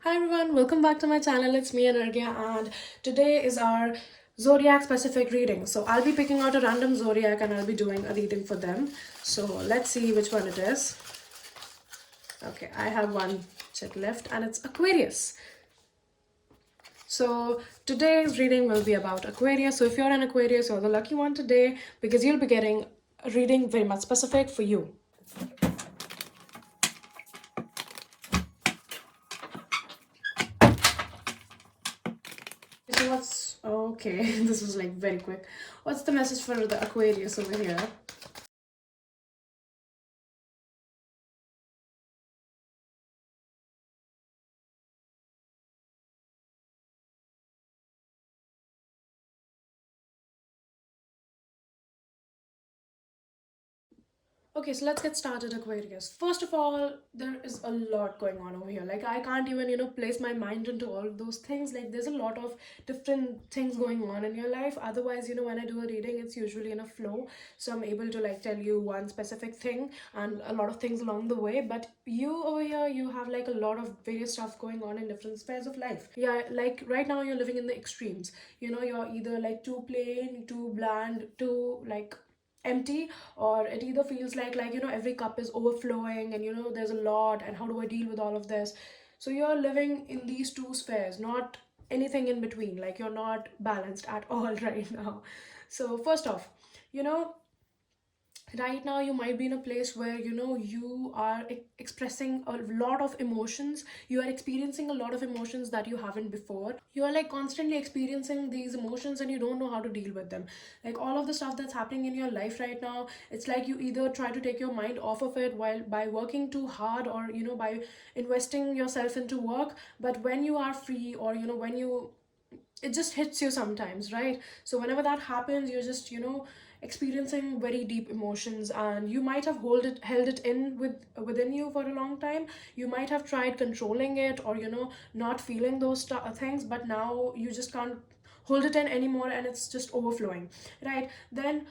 Hi everyone, welcome back to my channel. It's me Anargya and today is our zodiac specific reading. So I'll be picking out a random zodiac and I'll be doing a reading for them. So let's see which one it is. Okay, I have one check left and it's Aquarius. So today's reading will be about Aquarius. So if you're an Aquarius, you're the lucky one today because you'll be getting a reading very much specific for you. So what's okay? This was like very quick. What's the message for the Aquarius over here? Okay, so let's get started, Aquarius. First of all, there is a lot going on over here. Like, I can't even, place my mind into all of those things. Like, there's a lot of different things going on in your life. Otherwise, when I do a reading, it's usually in a flow. So I'm able to, like, tell you one specific thing and a lot of things along the way. But you over here, you have, like, a lot of various stuff going on in different spheres of life. Yeah, like, right now, you're living in the extremes. You're either, like, too plain, too bland, too, like, empty, or it either feels like every cup is overflowing and there's a lot and how do I deal with all of this. So you're living in these two spheres, not anything in between. Like, you're not balanced at all right now. So first off, you know right now you might be in a place where you are expressing a lot of emotions. You are experiencing a lot of emotions that you haven't before. You are like constantly experiencing these emotions and you don't know how to deal with them. Like, all of the stuff that's happening in your life right now, it's like you either try to take your mind off of it while by working too hard, or by investing yourself into work. But when you are free, or when you it just hits you sometimes, right? So whenever that happens, you're just experiencing very deep emotions, and you might have held it in within you for a long time. You might have tried controlling it, or not feeling those things, but now you just can't hold it in anymore and it's just overflowing, right? Then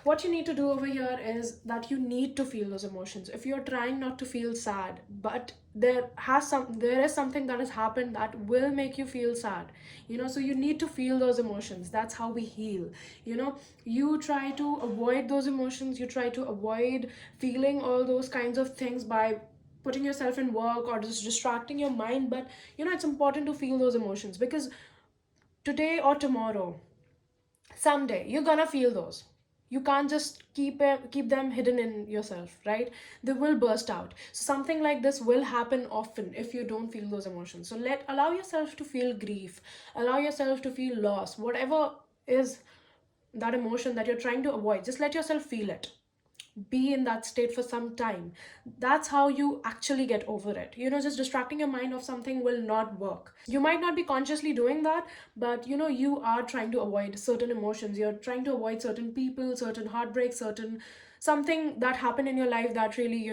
what you need to do over here is that you need to feel those emotions. If you're trying not to feel sad, but there is something that has happened that will make you feel sad, so you need to feel those emotions. That's how we heal. You try to avoid those emotions, you try to avoid feeling all those kinds of things by putting yourself in work or just distracting your mind. But it's important to feel those emotions, because today or tomorrow, someday you're gonna feel those. You can't just keep them hidden in yourself, right? They will burst out. So something like this will happen often if you don't feel those emotions. So allow yourself to feel grief, allow yourself to feel loss, whatever is that emotion that you're trying to avoid. Just let yourself feel it, be in that state for some time. That's how you actually get over it. Just distracting your mind of something will not work. You might not be consciously doing that, but you are trying to avoid certain emotions. You're trying to avoid certain people, certain heartbreaks, certain something that happened in your life that really,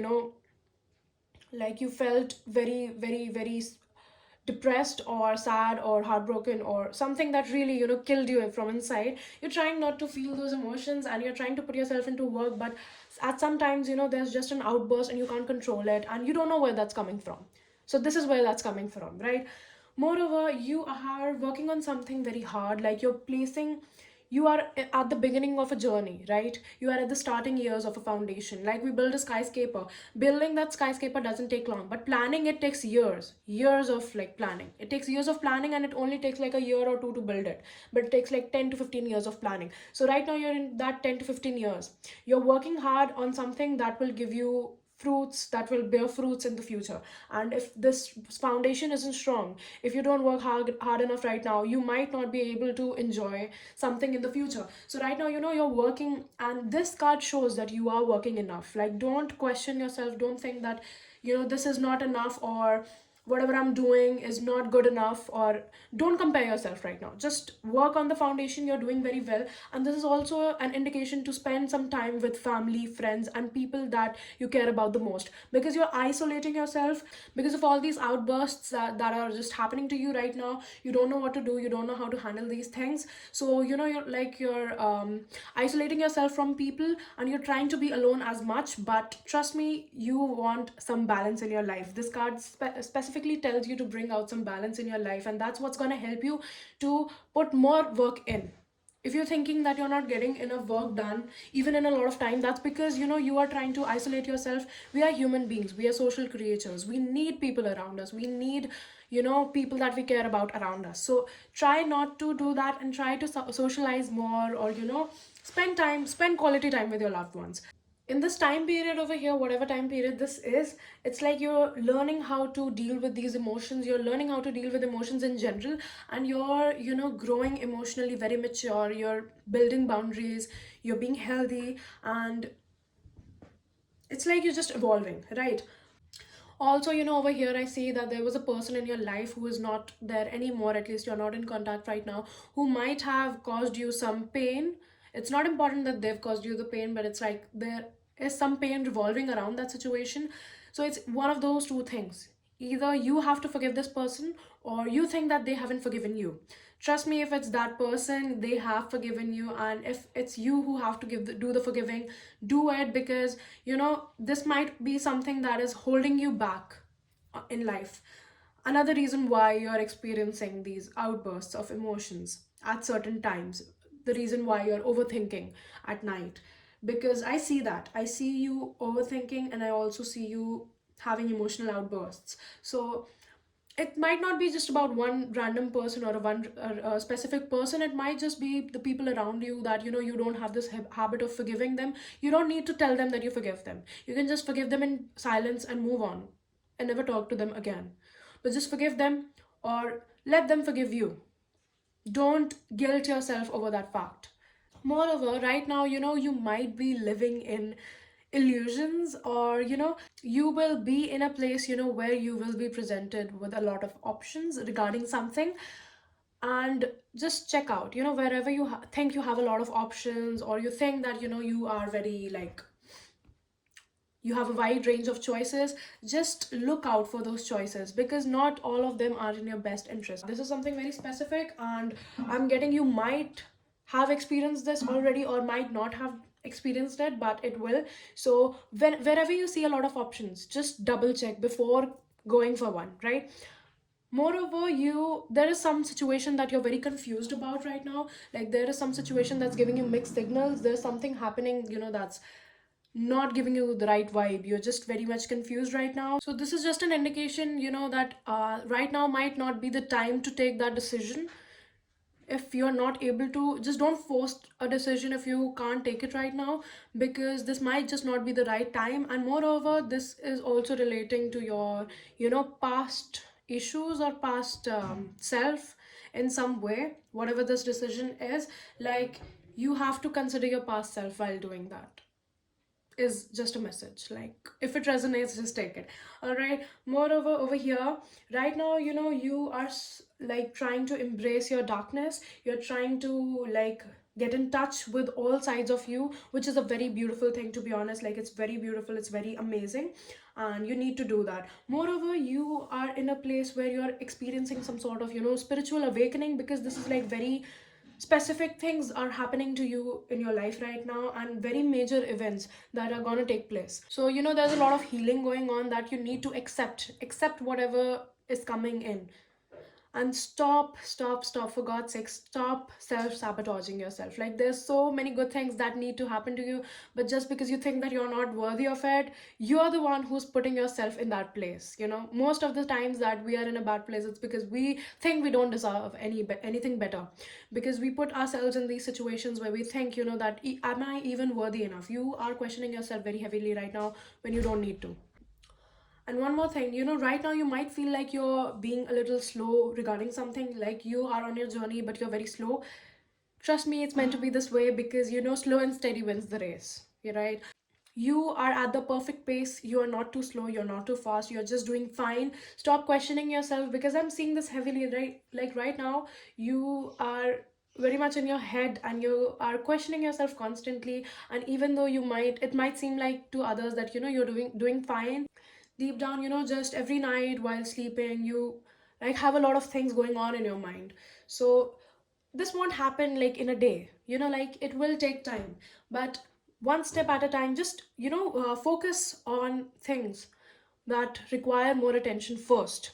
like, you felt very, very, very depressed or sad or heartbroken, or something that really killed you from inside. You're trying not to feel those emotions and you're trying to put yourself into work, but at sometimes there's just an outburst and you can't control it and you don't know where that's coming from. So this is where that's coming from, right? Moreover, you are working on something very hard. Like, you are at the beginning of a journey, right? You are at the starting years of a foundation. Like, we build a skyscraper. Building that skyscraper doesn't take long, but planning it takes years of, like, planning. It takes years of planning, and it only takes like a year or two to build it, but it takes like 10 to 15 years of planning. So right now you're in that 10 to 15 years. You're working hard on something that will give you fruits, that will bear fruits in the future. And if this foundation isn't strong, if you don't work hard enough right now, you might not be able to enjoy something in the future. So right now, you're working, and this card shows that you are working enough. Like, don't question yourself, don't think that this is not enough, or whatever I'm doing is not good enough, or don't compare yourself right now. Just work on the foundation. You're doing very well. And this is also an indication to spend some time with family, friends, and people that you care about the most, because you're isolating yourself because of all these outbursts that are just happening to you right now. You don't know what to do, you don't know how to handle these things. So you're isolating yourself from people, and you're trying to be alone as much. But trust me, you want some balance in your life. This card specifically specifically tells you to bring out some balance in your life, and that's what's going to help you to put more work in. If you're thinking that you're not getting enough work done even in a lot of time, that's because you are trying to isolate yourself. We are human beings, we are social creatures, we need people around us, we need people that we care about around us. So try not to do that and try to socialize more, or spend quality time with your loved ones. In this time period over here, whatever time period this is, it's like you're learning how to deal with these emotions, you're learning how to deal with emotions in general, and you're growing emotionally very mature, you're building boundaries, you're being healthy, and it's like you're just evolving, right? Also, over here I see that there was a person in your life who is not there anymore, at least you're not in contact right now, who might have caused you some pain. It's not important that they've caused you the pain, but it's like there is some pain revolving around that situation. So it's one of those two things: either you have to forgive this person, or you think that they haven't forgiven you. Trust me, if it's that person, they have forgiven you, and if it's you who have to do the forgiving, do it, because this might be something that is holding you back in life. Another reason why you're experiencing these outbursts of emotions at certain times, the reason why you're overthinking at night, because I see you overthinking, and I also see you having emotional outbursts. So it might not be just about one random person, or a specific person. It might just be the people around you that you don't have this habit of forgiving them. You don't need to tell them that you forgive them. You can just forgive them in silence and move on, and never talk to them again. But just forgive them, or let them forgive you. Don't guilt yourself over that fact. Moreover, right now, you might be living in illusions, or you will be in a place where you will be presented with a lot of options regarding something. And just check out, wherever you think you have a lot of options, or you think that you are very like, you have a wide range of choices, just look out for those choices, because not all of them are in your best interest. This is something very specific, and I'm getting, you might have experienced this already, or might not have experienced it, but it will. So wherever you see a lot of options, just double check before going for one, right? Moreover, there is some situation that you're very confused about right now. Like, there is some situation that's giving you mixed signals, there's something happening that's not giving you the right vibe, you're just very much confused right now. So this is just an indication, that right now might not be the time to take that decision. If you're not able to, just don't force a decision if you can't take it right now, because this might just not be the right time. And moreover, this is also relating to your past issues, or past self in some way, whatever this decision is. Like, you have to consider your past self while doing that, is just a message. Like, if it resonates, just take it. All right. Moreover, over here right now, you are like trying to embrace your darkness, you're trying to like get in touch with all sides of you, which is a very beautiful thing, to be honest. Like, it's very beautiful, it's very amazing, and you need to do that. Moreover, you are in a place where you're experiencing some sort of spiritual awakening, because this is like very specific things are happening to you in your life right now, and very major events that are going to take place. So there's a lot of healing going on, that you need to accept whatever is coming in. And stop, for God's sake, stop self-sabotaging yourself. Like, there's so many good things that need to happen to you, but just because you think that you're not worthy of it, you're the one who's putting yourself in that place. Most of the times that we are in a bad place, it's because we think we don't deserve anything better, because we put ourselves in these situations where we think that, am I even worthy enough? You are questioning yourself very heavily right now, when you don't need to. And one more thing, right now you might feel like you're being a little slow regarding something, like you are on your journey, but you're very slow. Trust me, it's meant to be this way, because slow and steady wins the race. You're right. You are at the perfect pace. You are not too slow, you're not too fast, you're just doing fine. Stop questioning yourself, because I'm seeing this heavily, right? Like, right now, you are very much in your head, and you are questioning yourself constantly. And even though it might seem like to others that you're doing fine, deep down, just every night while sleeping, you like have a lot of things going on in your mind. So this won't happen like in a day, like, it will take time. But one step at a time, just focus on things. that require more attention first.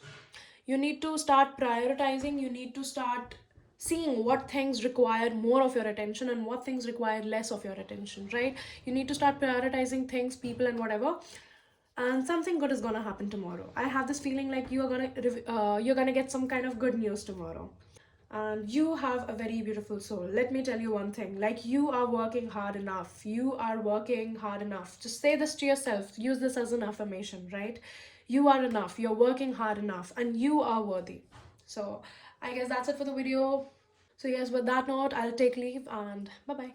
You need to start prioritizing, you need to start seeing what things require more of your attention and what things require less of your attention, right? You need to start prioritizing things, people, and whatever, and something good is gonna happen tomorrow. I have this feeling like you're gonna get some kind of good news tomorrow. And you have a very beautiful soul. Let me tell you one thing, like, you are working hard enough, you are working hard enough. Just say this to yourself, use this as an affirmation, right? You are enough, you're working hard enough, and you are worthy. So I guess that's it for the video. So yes, with that note, I'll take leave, and bye bye.